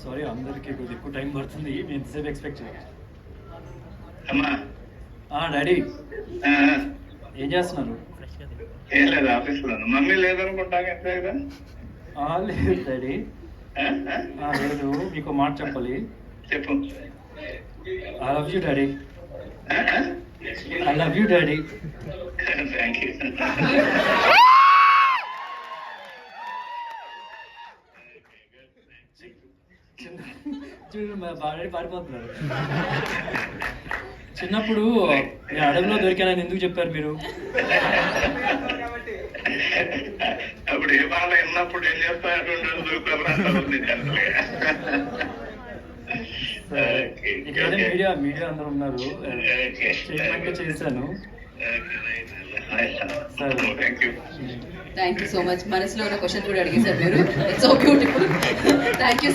Sorry అందరికి కొద్దిగా ఎక్కువ టైం పడుతుంది. నేను ఎంతసేపు ఎక్స్పెక్ట్ చేయాలి. అమ్మా డాడీ ఏం చేస్తున్నారు? ఏం లేదు, ఆఫీస్లో. మమ్మీ లేదనుకుంటా కదా. లేదు డాడీ, లేదు. మీకు మాట చెప్పాలి. చెప్పు. I love you daddy. I love you daddy. Thank you. Daddy పారిపోతున్నారు. చిన్నప్పుడు నేను అడవిలో దొరికానని ఎందుకు చెప్పారు మీరు? అప్పుడు ఏ బాధ ఉన్నప్పుడు ఏం చేస్తారు? ఇక్కడ మీడియా అందరూ ఉన్నారు. చేయమంటే చేశాను. Thank you so much. మనసులో ఉన్న క్వశ్చన్ కూడా అడిగేశారు మీరు. So beautiful. Thank you.